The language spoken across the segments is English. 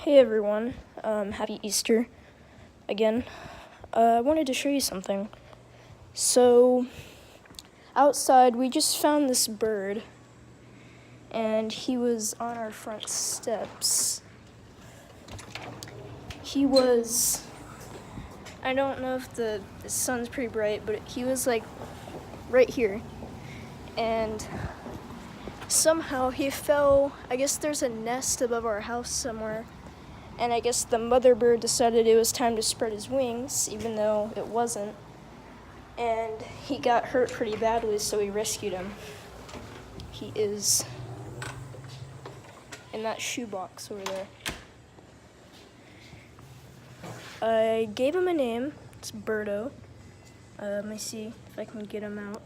Hey everyone, happy Easter again. I wanted to show you something. So, outside we just found this bird, and he was on our front steps. I don't know if the sun's pretty bright, but he was like right here. And somehow he fell. I guess there's a nest above our house somewhere. And I guess the mother bird decided it was time to spread his wings, even though it wasn't. And he got hurt pretty badly, so we rescued him. He is in that shoebox over there. I gave him a name. It's Birdo. Let me see if I can get him out.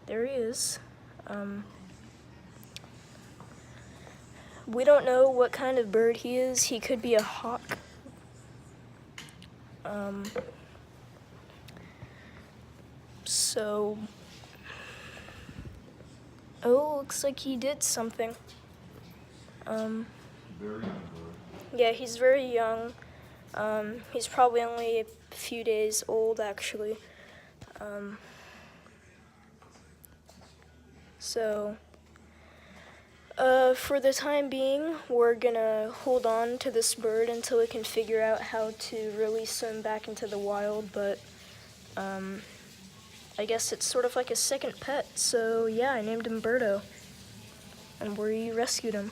There he is. We don't know what kind of bird he is. He could be a hawk. Looks like he did something. Very young bird. Yeah, he's very young. He's probably only a few days old, actually. For the time being, we're gonna hold on to this bird until we can figure out how to release him back into the wild, but I guess it's sort of like a second pet, so yeah, I named him Birdo, and we rescued him.